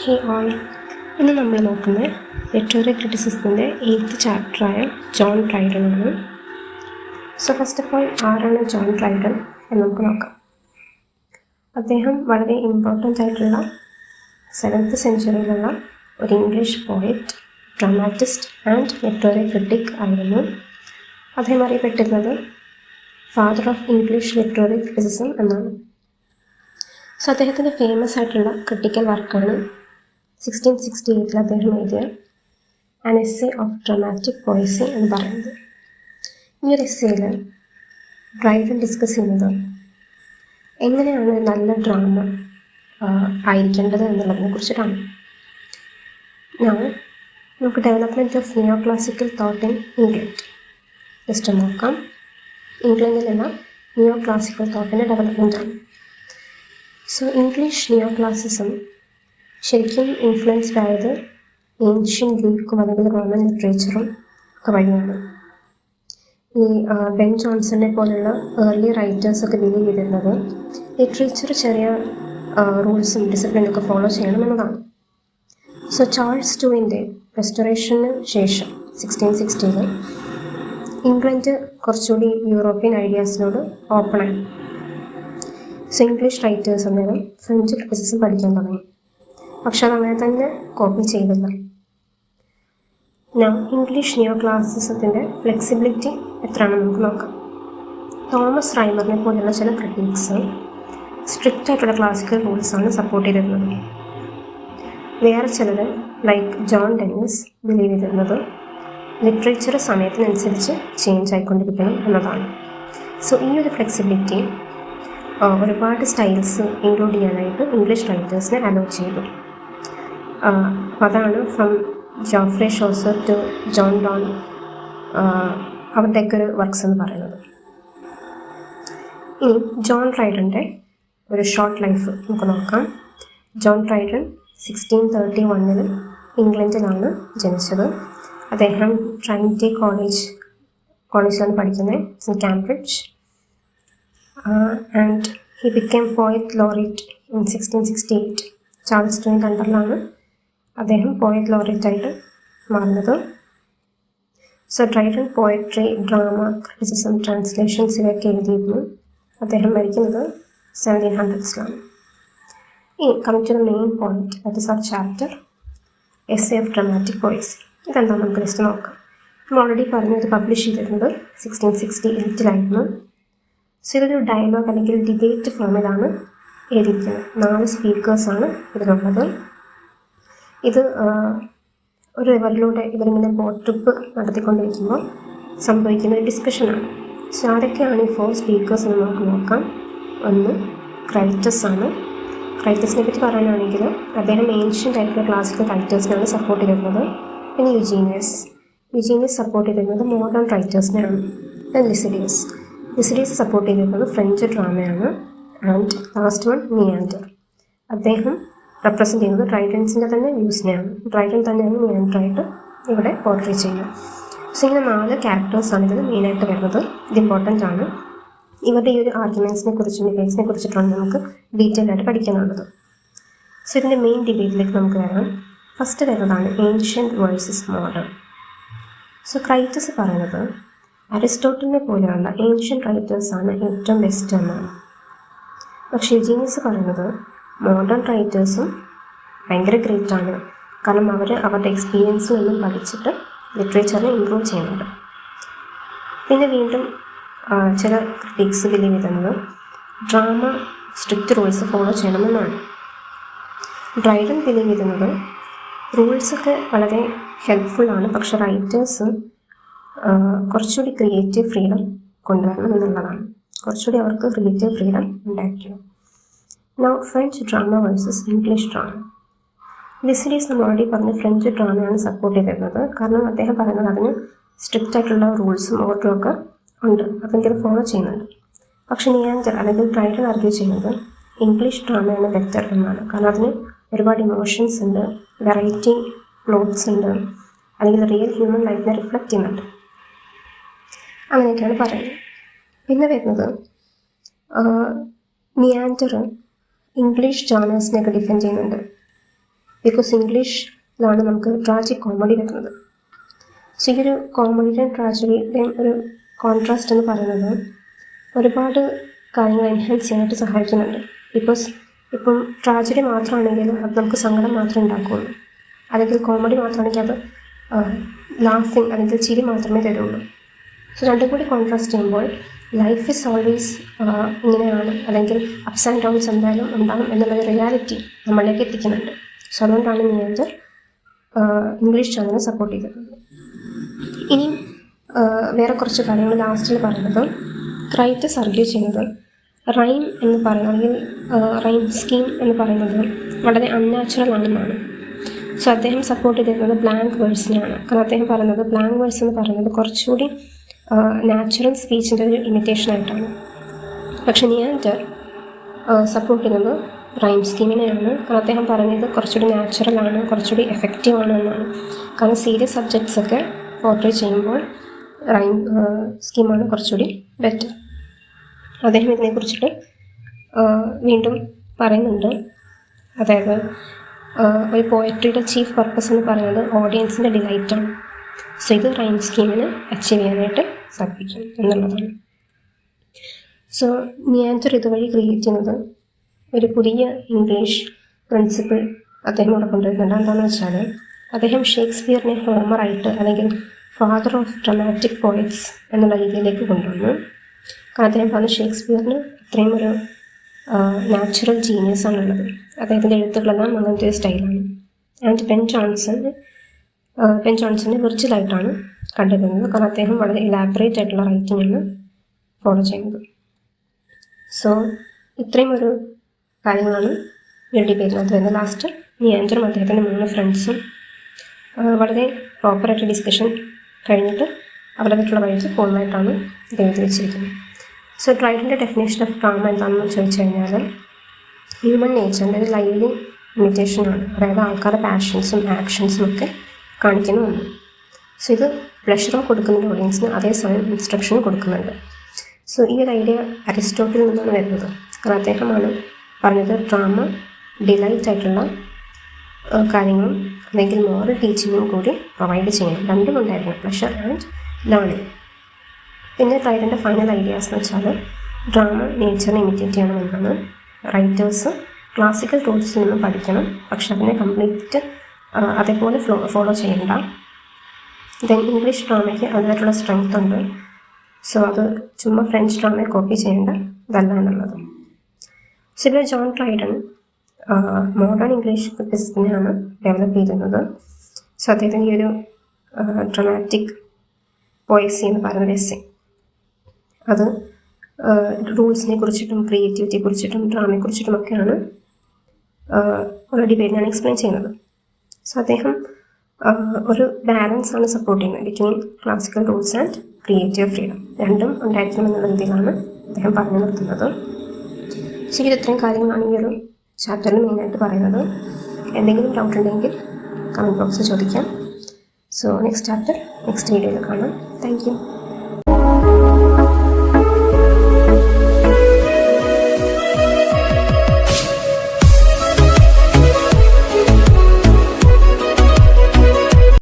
ഹേ all, ഇന്ന് നമ്മൾ നോക്കുന്നത് ലിറ്റററി ക്രിറ്റിസിസത്തിൻ്റെ 8th ചാപ്റ്ററായ ജോൺ ഡ്രൈഡനാണ്. സോ ഫസ്റ്റ് ഓഫ് ഓൾ, ആരാണ് ജോൺ ഡ്രൈഡൻ എന്ന് നമുക്ക് നോക്കാം. അദ്ദേഹം വളരെ ഇമ്പോർട്ടൻ്റ് ആയിട്ടുള്ള 7th സെഞ്ച്വറിയിലുള്ള ഒരു English poet, dramatist and literary critic ആയിരുന്നു. അദ്ദേഹം അറിയപ്പെട്ടിരുന്നത് father of English literary criticism എന്നാണ്. സോ അദ്ദേഹത്തിൻ്റെ ഫേമസ് ആയിട്ടുള്ള ക്രിട്ടിക്കൽ വർക്കാണ് 1668 അദ്ദേഹം എഴുതിയ an essay of dramatic poesy എന്ന് പറയുന്നത്. ഈ ഒരു എസ്സേയിൽ ഡ്രൈഡൻ ഡിസ്കസ് ചെയ്യുന്നത് എങ്ങനെയാണ് നല്ല ഡ്രാമ ആയിരിക്കേണ്ടത് എന്നുള്ളതിനെ കുറിച്ചിട്ടാണ്. നമുക്ക് development of neo classical thought in England just നോക്കാം. ഇംഗ്ലണ്ടിലുള്ള നിയോ ക്ലാസിക്കൽ തോട്ടിൻ്റെ ഡെവലപ്മെൻറ്റാണ്. സോ ഇംഗ്ലീഷ് നിയോ ക്ലാസിസം ശരിക്കും ഇൻഫ്ലുവൻസ്ഡ് ആയത് ഏൻഷ്യൻ ഗ്രീക്കും അല്ലെങ്കിൽ റോമൻ ലിറ്ററേച്ചറും ഒക്കെ വഴിയാണ്. ഈ ബെൻ ജോൺസണിനെ പോലുള്ള ഏർലി റൈറ്റേഴ്സൊക്കെ ബിലീവ് ചെയ്തിരുന്നത് ലിറ്ററേച്ചർ ചെറിയ റൂൾസും ഡിസിപ്ലിനൊക്കെ ഫോളോ ചെയ്യണമെന്നതാണ്. സോ ചാൾസ് ടൂവിൻ്റെ റെസ്റ്റോറേഷന് ശേഷം 1660 ഇംഗ്ലണ്ട് കുറച്ചുകൂടി യൂറോപ്യൻ ഐഡിയാസിനോട് ഓപ്പണായി. സോ ഇംഗ്ലീഷ് റൈറ്റേഴ്സ് അന്നേരം ഫ്രഞ്ച് ക്രിറ്റിസിസം പഠിക്കാൻ തുടങ്ങി. പക്ഷെ അതങ്ങനെ തന്നെ കോപ്പി ചെയ്തില്ല. ഇംഗ്ലീഷ് നിയോ ക്ലാസിസത്തിൻ്റെ ഫ്ലെക്സിബിലിറ്റി എത്രയാണെന്ന് നമുക്ക് നോക്കാം. തോമസ് റൈമറിനെ പോലെയുള്ള ചില ക്രിട്ടിക്സ് സ്ട്രിക്റ്റ് ആയിട്ടുള്ള ക്ലാസിക്കൽ റൂൾസാണ് സപ്പോർട്ട് ചെയ്തിരുന്നത്. വേറെ ചിലർ ലൈക്ക് ജോൺ ഡെന്നിസ് ബിലീവ് ചെയ്തിരുന്നത് ലിറ്ററേച്ചർ സമയത്തിനനുസരിച്ച് ചേഞ്ച് ആയിക്കൊണ്ടിരിക്കണം എന്നതാണ്. സോ ഈ ഒരു ഫ്ലെക്സിബിലിറ്റി ഒരുപാട് സ്റ്റൈൽസ് ഇൻക്ലൂഡ് ചെയ്യാനായിട്ട് ഇംഗ്ലീഷ് റൈറ്റേഴ്സിനെ അലോ ചെയ്തു. അപ്പോൾ അതാണ് from Geoffrey Chaucer to John Donne അവരുടെയൊക്കെ ഒരു വർക്ക്സ് എന്ന് പറയുന്നത്. ഇനി ജോൺ ഡ്രൈഡൻ്റെ ഒരു ഷോർട്ട് ലൈഫ് നമുക്ക് നോക്കാം. ജോൺ ഡ്രൈഡൻ 1631 ഇംഗ്ലണ്ടിലാണ് ജനിച്ചത്. അദ്ദേഹം ട്രൈനിറ്റി കോളേജിലാണ് പഠിക്കുന്നത്, in Cambridge. And he became poet laureate in 1668. Charles ടൂവിൻ്റെ അണ്ടറിലാണ് അദ്ദേഹം പോയറ്റ് ലോറിയറ്റ് ആയിട്ട് മാറുന്നത്. So Dryden poetry, drama, criticism, translations ഇവയൊക്കെ എഴുതിയിരുന്നു. അദ്ദേഹം മരിക്കുന്നത് 1700s. ഈ coming to the main point, that is our chapter essay of dramatic poesy. ഇതെന്താ നമുക്ക് ജസ്റ്റ് നോക്കാം. നമ്മൾ ഓൾറെഡി പറഞ്ഞു, ഇത് പബ്ലിഷ് ചെയ്തിരുന്നത് 1668 സോ ഇതൊരു ഡയലോഗ് അല്ലെങ്കിൽ ഡിബേറ്റ് ഫോമിലാണ് എഴുതിയിരിക്കുന്നത്. 4 സ്പീക്കേഴ്സാണ് ഇതിലുള്ളത്. ഇത് ഒരു റിവറിലൂടെ ഇവരിങ്ങനെ ബോട്ട് ട്രിപ്പ് നടത്തിക്കൊണ്ടിരിക്കുമ്പോൾ സംഭവിക്കുന്ന ഒരു ഡിസ്കഷനാണ്. സോ ആരൊക്കെയാണ് ഈ 4 സ്പീക്കേഴ്സ് എന്ന് നമുക്ക് നോക്കാം. ഒന്ന് ക്രൈറ്റസ് ആണ്. ക്രൈറ്റസിനെ പറ്റി പറയാനാണെങ്കിൽ അദ്ദേഹം ഏൻഷ്യൻ്റ് ആയിട്ടുള്ള ക്ലാസിക്കൽ റൈറ്റേഴ്സിനാണ് സപ്പോർട്ട് ചെയ്തിരുന്നത്. പിന്നെ യുജീനിയസ് സപ്പോർട്ട് ചെയ്തിരുന്നത് മോഡേൺ റൈറ്റേഴ്സിനെയാണ്. ലിസിഡിയസ് സപ്പോർട്ട് ചെയ്തിരുന്നത് ഫ്രഞ്ച് ഡ്രാമയാണ്. And last one Neander. അദ്ദേഹം റെപ്രസെൻറ്റ് ചെയ്യുന്നത് ഡ്രൈഡൻസിൻ്റെ തന്നെ വ്യൂസിനെയാണ്. ഡ്രൈഡൻ തന്നെയാണ് നിയാൻഡറായിട്ട് ഇവിടെ പോർട്രേ ചെയ്യുന്നത്. സോ ഇങ്ങനെ 4 ക്യാരക്ടേഴ്സാണ് ഇതിൽ മെയിനായിട്ട് വരുന്നത്. ഇത് ഇമ്പോർട്ടൻ്റ് ആണ്. ഇവരുടെ ഈ ഒരു ആർഗ്യുമെൻറ്റ്സിനെ കുറിച്ചും ഡിബേറ്റ്സിനെ കുറിച്ചിട്ടാണ് നമുക്ക് ഡീറ്റെയിൽ ആയിട്ട് പഠിക്കാനുള്ളത്. സോ ഇതിൻ്റെ മെയിൻ ഡിബേറ്റിലേക്ക് നമുക്ക് വരാം. ഫസ്റ്റ് വരുന്നതാണ് ഏൻഷ്യൻറ്റ് വേഴ്സസ് മോഡേൺ. സോ ക്രൈറ്റസ് പറയുന്നത് അരിസ്റ്റോട്ടലിനെ പോലെയുള്ള ഏൻഷ്യൻ റൈറ്റേഴ്സാണ് ഏറ്റവും ബെസ്റ്റ് എന്നാണ്. പക്ഷേ യുജീനിയസ് പറയുന്നത് മോഡേൺ റൈറ്റേഴ്സും ഭയങ്കര ഗ്രേറ്റാണ്, കാരണം അവർ അവരുടെ എക്സ്പീരിയൻസിൽ നിന്നും പഠിച്ചിട്ട് ലിറ്ററേച്ചറിനെ ഇമ്പ്രൂവ് ചെയ്യുന്നുണ്ട്. പിന്നെ വീണ്ടും ചില ക്രിട്ടിക്സ് ബിലീവ് ചെയ്യുന്നത് ഡ്രാമ സ്ട്രിക്റ്റ് റൂൾസ് ഫോളോ ചെയ്യണമെന്നാണ്. ഡ്രൈഡൻ ബിലീവ് ചെയ്യുന്നത് റൂൾസൊക്കെ വളരെ ഹെൽപ്ഫുള്ളാണ്, പക്ഷേ റൈറ്റേഴ്സ് കുറച്ചുകൂടി ക്രിയേറ്റീവ് ഫ്രീഡം കൊണ്ടുവരണം എന്നുള്ളതാണ്. കുറച്ചുകൂടി അവർക്ക് ക്രിയേറ്റീവ് ഫ്രീഡം ഉണ്ടായിരിക്കണം. French drama versus English drama. Lisideius നമ്മൾ ഓൾറെഡി പറഞ്ഞ് ഫ്രഞ്ച് ഡ്രാമയാണ് സപ്പോർട്ട് ചെയ്തിരുന്നത്. കാരണം അദ്ദേഹം പറയുന്നത് അതിന് സ്ട്രിക്റ്റ് ആയിട്ടുള്ള റൂൾസും ഓർഡറും ഒക്കെ ഉണ്ട്, അതെങ്കിലും ഫോളോ ചെയ്യുന്നുണ്ട്. പക്ഷേ നിയാൻഡർ അല്ലെങ്കിൽ ഡ്രൈഡൻ ആർഗ്യൂ ചെയ്യുന്നത് ഇംഗ്ലീഷ് ഡ്രാമയാണ് ബെറ്റർ എന്നാണ്. കാരണം അതിന് ഒരുപാട് ഇമോഷൻസ് ഉണ്ട്, വെറൈറ്റി പ്ലോട്ട്സ് ഉണ്ട്, അല്ലെങ്കിൽ റിയൽ ഹ്യൂമൻ ലൈഫിനെ റിഫ്ലക്റ്റ് ചെയ്യുന്നുണ്ട്. അങ്ങനെയൊക്കെയാണ് പറയുന്നത്. പിന്നെ വരുന്നത് നിയാൻഡർ ഇംഗ്ലീഷ് ജോണേഴ്സിനെയൊക്കെ ഡിഫെൻഡ് ചെയ്യുന്നുണ്ട്. ബിക്കോസ് ഇംഗ്ലീഷിലാണ് നമുക്ക് ട്രാജിക് കോമഡി വരുന്നത്. സോ ഈ ഒരു കോമഡിയുടെയും ട്രാജഡിയുടെയും ഒരു കോൺട്രാസ്റ്റ് എന്ന് പറയുന്നത് ഒരുപാട് കാര്യങ്ങൾ എൻഹാൻസ് ചെയ്യാനായിട്ട് സഹായിക്കുന്നുണ്ട്. ബിക്കോസ് ഇപ്പം ട്രാജഡി മാത്രമാണെങ്കിൽ അത് നമുക്ക് സങ്കടം മാത്രമേ ഉണ്ടാക്കുകയുള്ളൂ, അല്ലെങ്കിൽ കോമഡി മാത്രമാണെങ്കിൽ അത് ലാഫിങ് അല്ലെങ്കിൽ ചിരി മാത്രമേ തരുള്ളൂ. സോ രണ്ടും കൂടി കോൺട്രാസ്റ്റ് ചെയ്യുമ്പോൾ ലൈഫ് ഈസ് ഓൾവേസ് ഇങ്ങനെയാണ്, അല്ലെങ്കിൽ അപ്സ് ആൻഡ് ഡൗൺസ് എന്തായാലും ഉണ്ടാകും എന്നുള്ളൊരു റിയാലിറ്റി നമ്മളിലേക്ക് എത്തിക്കുന്നുണ്ട്. സോ അതുകൊണ്ടാണ് നിയാൻഡർ ഇംഗ്ലീഷ് ചാനലിനെ സപ്പോർട്ട് ചെയ്തിരുന്നത്. ഇനി വേറെ കുറച്ച് കാര്യങ്ങൾ ലാസ്റ്റിൽ പറയുന്നത്, ക്രൈറ്റസ് ആർഗ്യൂ ചെയ്യുന്നത് റൈം എന്ന് പറയുന്നത്, അല്ലെങ്കിൽ റൈം സ്കീം എന്ന് പറയുന്നത് വളരെ അൺനാച്ചുറൽ ആണെന്നാണ്. സോ അദ്ദേഹം സപ്പോർട്ട് ചെയ്തിരുന്നത് ബ്ലാങ്ക് വേഴ്സിനെയാണ്. കാരണം അദ്ദേഹം പറയുന്നത് ബ്ലാങ്ക് വേഴ്സ് എന്ന് പറയുന്നത് കുറച്ചുകൂടി നാച്ചുറൽ സ്പീച്ചിൻ്റെ ഒരു ഇമിറ്റേഷനായിട്ടാണ്. പക്ഷെ നിയാൻഡർ സപ്പോർട്ട് ചെയ്യുന്നത് റൈം സ്കീമിനെയാണ്. കാരണം അദ്ദേഹം പറയുന്നത് കുറച്ചുകൂടി നാച്ചുറലാണ്, കുറച്ചുകൂടി എഫക്റ്റീവാണ് എന്നാണ്. കാരണം സീരിയസ് സബ്ജക്ട്സൊക്കെ പോർട്രേ ചെയ്യുമ്പോൾ റൈം സ്കീമാണ് കുറച്ചുകൂടി ബെറ്റർ. അദ്ദേഹം ഇതിനെക്കുറിച്ചിട്ട് വീണ്ടും പറയുന്നുണ്ട്. അതായത് ഒരു പോയട്രിയുടെ ചീഫ് പർപ്പസ് എന്ന് പറയുന്നത് ഓഡിയൻസിൻ്റെ ഡിലൈറ്റാണ്. സോ ഇത് റൈം സ്കീമിന് അച്ചീവ് ചെയ്യാനായിട്ട് സാധിക്കും എന്നുള്ളതാണ്. സോ നിയാൻഡർ ഇതുവഴി ക്രിയേറ്റ് ചെയ്യുന്നത് ഒരു പുതിയ ഇംഗ്ലീഷ് പ്രിൻസിപ്പിൾ അദ്ദേഹം ഇവിടെ കൊണ്ടുവരുന്നുണ്ട്. എന്താണെന്ന് വെച്ചാൽ അദ്ദേഹം ഷേക്സ്പിയറിനെ ഹോമറായിട്ട്, അല്ലെങ്കിൽ ഫാദർ ഓഫ് ഡ്രമാറ്റിക് പോയറ്റ്സ് എന്നുള്ള രീതിയിലേക്ക് കൊണ്ടുവന്നു. കാരണം അദ്ദേഹം പറഞ്ഞ ഷേക്സ്പിയറിന് അത്രയും ഒരു നാച്ചുറൽ ജീനിയസ് ആണുള്ളത്. അദ്ദേഹത്തിൻ്റെ എഴുത്തുകളെല്ലാം അങ്ങനത്തെ ഒരു സ്റ്റൈലാണ്. ആൻഡ് ബെൻ ജോൺസനെ വിർച്വലായിട്ടാണ് കണ്ടിരുന്നത്. കാരണം അദ്ദേഹം വളരെ ഇലാബറേറ്റ് ആയിട്ടുള്ള റൈറ്റിംഗാണ് ഫോളോ ചെയ്യുന്നത്. സോ ഇത്രയും ഒരു കാര്യങ്ങളാണ് ഈ ഡിബേറ്റിനകത്ത് വരുന്നത്. ലാസ്റ്റ് നിയാൻഡറും അദ്ദേഹത്തിൻ്റെ 3 ഫ്രണ്ട്സും വളരെ പ്രോപ്പറായിട്ട് ഡിസ്കഷൻ കഴിഞ്ഞിട്ട് അവരുമായിട്ടുള്ള വഴിക്ക് പോകുന്നതായിട്ടാണ് ഇത് എഴുതി വെച്ചിരിക്കുന്നത്. സോ ഡ്രൈഡൻ്റെ ഡെഫിനേഷൻ ഓഫ് ഡ്രാമ എന്താണെന്ന് ചോദിച്ചു കഴിഞ്ഞാൽ ഹ്യൂമൻ നേച്ചറിൻ്റെ ഒരു ലൈവ്ലി ഇമിറ്റേഷനാണ്. അതായത് ആൾക്കാരുടെ പാഷൻസും ആക്ഷൻസും ഒക്കെ കാണിക്കുന്ന ഒന്ന്. സോ ഇത് പ്ലഷറും കൊടുക്കുന്നുണ്ട് ഓഡിയൻസിന്, അതേസമയം ഇൻസ്ട്രക്ഷനും കൊടുക്കുന്നുണ്ട്. സോ ഈ ഒരു ഐഡിയ അരിസ്റ്റോട്ടിൽ നിന്നാണ് വരുന്നത്. കാരണം അദ്ദേഹമാണ് പറഞ്ഞത് ഡ്രാമ ഡിലൈറ്റ് ആയിട്ടുള്ള കാര്യങ്ങളും അല്ലെങ്കിൽ മോറൽ ടീച്ചിങ്ങും കൂടി പ്രൊവൈഡ് ചെയ്യണം. രണ്ടും ഉണ്ടായിരുന്നു, പ്ലഷർ ആൻഡ് ലേണിംഗ്. പിന്നെ ഡ്രൈഡൻ്റെ ഫൈനൽ ഐഡിയാസ് എന്ന് വെച്ചാൽ ഡ്രാമ നേച്ചറിനെ ഇമിറ്റേറ്റ് ചെയ്യണമെന്നാണ്. റൈറ്റേഴ്സ് ക്ലാസിക്കൽ റൂൾസിൽ നിന്നും പഠിക്കണം, പക്ഷെ അതിനെ കംപ്ലീറ്റ് അതേപോലെ ഫോളോ ചെയ്യണ്ട. ദെൻ ഇംഗ്ലീഷ് ഡ്രാമയ്ക്ക് അതിനായിട്ടുള്ള സ്ട്രെങ്ത് ഉണ്ട്. സോ അത് ചുമ്മാ ഫ്രഞ്ച് ഡ്രാമയെ കോപ്പി ചെയ്യേണ്ട ഇതല്ല എന്നുള്ളത്. സോ ഇവിടെ ജോൺ ഡ്രൈഡൻ മോഡേൺ ഇംഗ്ലീഷ് ക്രിറ്റിസിസത്തിനെയാണ് ഡെവലപ്പ് ചെയ്തിരുന്നത്. സോ അദ്ദേഹത്തിൻ്റെ ഈ ഒരു ഡ്രമാറ്റിക് പോയസി എന്ന് പറയുന്ന എസ്സേ, അത് റൂൾസിനെ കുറിച്ചിട്ടും ക്രിയേറ്റിവിറ്റിയെ കുറിച്ചിട്ടും ഡ്രാമയെ കുറിച്ചിട്ടുമൊക്കെയാണ് ഡിബേറ്റിനാണ് എക്സ്പ്ലെയിൻ ചെയ്യുന്നത്. സോ അദ്ദേഹം ഒരു ബാലൻസാണ് സപ്പോർട്ട് ചെയ്യുന്നത് between classical rules and creative freedom. രണ്ടും ഉണ്ടായിരിക്കണം എന്നുള്ള രീതിയിലാണ് അദ്ദേഹം പറഞ്ഞു നിർത്തുന്നത്. സോ ഇത്രയും കാര്യങ്ങളാണ് ഈ ഒരു ചാപ്റ്ററിൽ മെയിനായിട്ട് പറയുന്നത്. എന്തെങ്കിലും ഡൗട്ട് ഉണ്ടെങ്കിൽ കമൻറ്റ് ബോക്സിൽ ചോദിക്കാം. സോ നെക്സ്റ്റ് ചാപ്റ്റർ നെക്സ്റ്റ് വീഡിയോയിൽ കാണാം. Thank you.